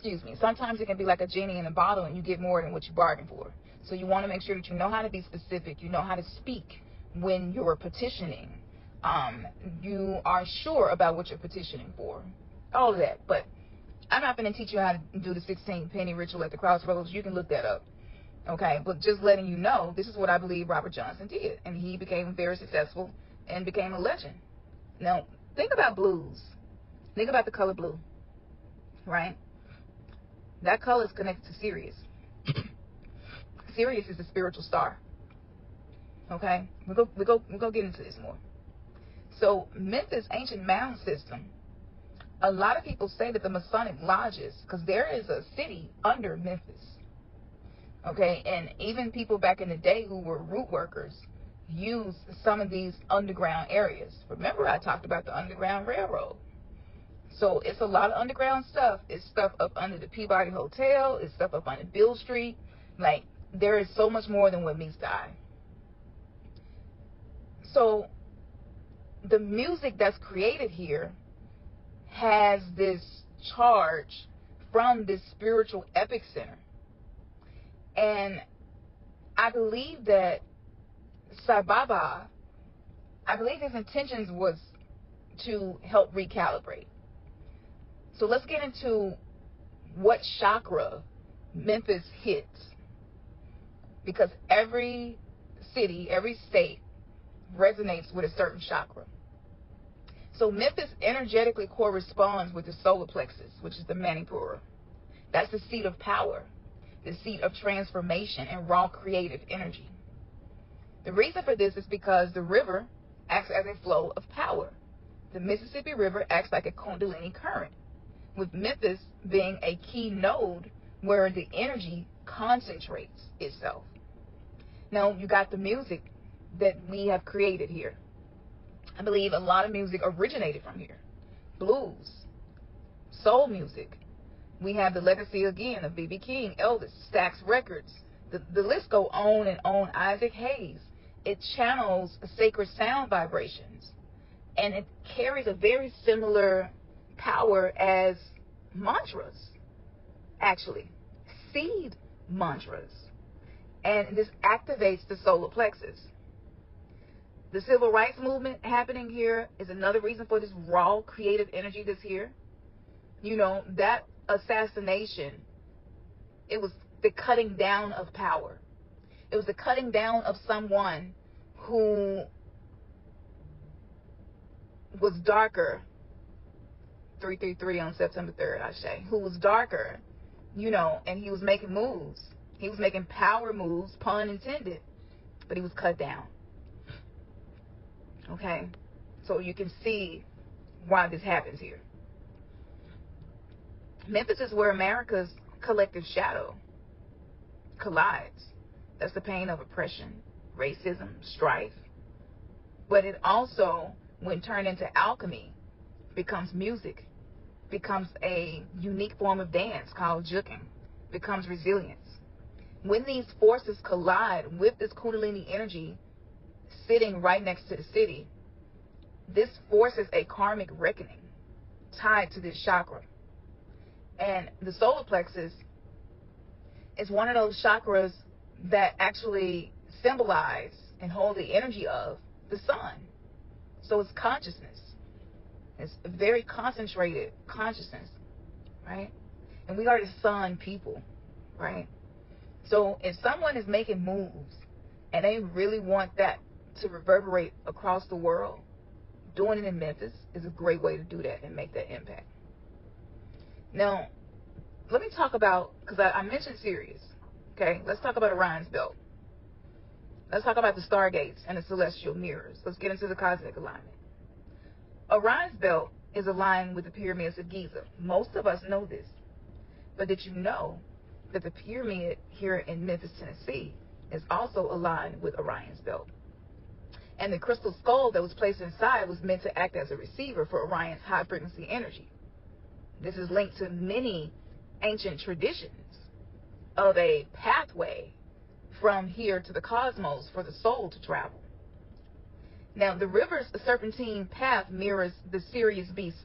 excuse me, sometimes it can be like a genie in a bottle and you get more than what you bargained for. So you want to make sure that you know how to be specific. You know how to speak when you're petitioning. You are sure about what you're petitioning for. All of that. But I'm not going to teach you how to do the 16 penny ritual at the crossroads. You can look that up. Okay, but just letting you know, this is what I believe Robert Johnson did. And he became very successful and became a legend. Now, think about blues. Think about the color blue. Right? That color is connected to Sirius. Sirius is the spiritual star. Okay? We'll go get into this more. So, Memphis ancient mound system. A lot of people say that the Masonic lodges, because there is a city under Memphis. Okay? And even people back in the day who were root workers used some of these underground areas. Remember, I talked about the Underground Railroad. So it's a lot of underground stuff. It's stuff up under the Peabody Hotel. It's stuff up under Bill Street. Like, there is so much more than what meets the eye. So the music that's created here has this charge from this spiritual epic center. And I believe that Sai Baba, I believe his intentions was to help recalibrate. So let's get into what chakra Memphis hits. Because every city, every state resonates with a certain chakra. So Memphis energetically corresponds with the solar plexus, which is the Manipura. That's the seat of power, the seat of transformation and raw creative energy. The reason for this is because the river acts as a flow of power. The Mississippi River acts like a Kundalini current, with Memphis being a key node where the energy concentrates itself. Now, you got the music that we have created here. I believe a lot of music originated from here. Blues, soul music. We have the legacy again of B.B. King, Elvis, Stax Records. The list go on and on. Isaac Hayes. It channels sacred sound vibrations. And it carries a very similar power as mantras, actually. Seed mantras. And this activates the solar plexus. The civil rights movement happening here is another reason for this raw creative energy that's here. You know, that assassination, it was the cutting down of power. It was the cutting down of someone who was darker. 333 on September 3rd, I say. Who was darker, you know, and he was making moves. He was making power moves, pun intended, but he was cut down. Okay, so you can see why this happens here. Memphis is where America's collective shadow collides. That's the pain of oppression, racism, strife. But it also, when turned into alchemy, becomes music, becomes a unique form of dance called juking, becomes resilience. When these forces collide with this Kundalini energy sitting right next to the city, this forces a karmic reckoning tied to this chakra. And the solar plexus is one of those chakras that actually symbolize and hold the energy of the sun. So it's consciousness. It's a very concentrated consciousness, right? And we are the sun people, right? So if someone is making moves and they really want that to reverberate across the world, doing it in Memphis is a great way to do that and make that impact. Now, let me talk about, because I mentioned Sirius, okay? Let's talk about Orion's belt. Let's talk about the Stargates and the celestial mirrors. Let's get into the cosmic alignment. Orion's belt is aligned with the pyramids of Giza. Most of us know this. But did you know that the pyramid here in Memphis, Tennessee is also aligned with Orion's belt? And the crystal skull that was placed inside was meant to act as a receiver for Orion's high frequency energy. This is linked to many ancient traditions of a pathway from here to the cosmos for the soul to travel. Now, the river's serpentine path mirrors the Sirius B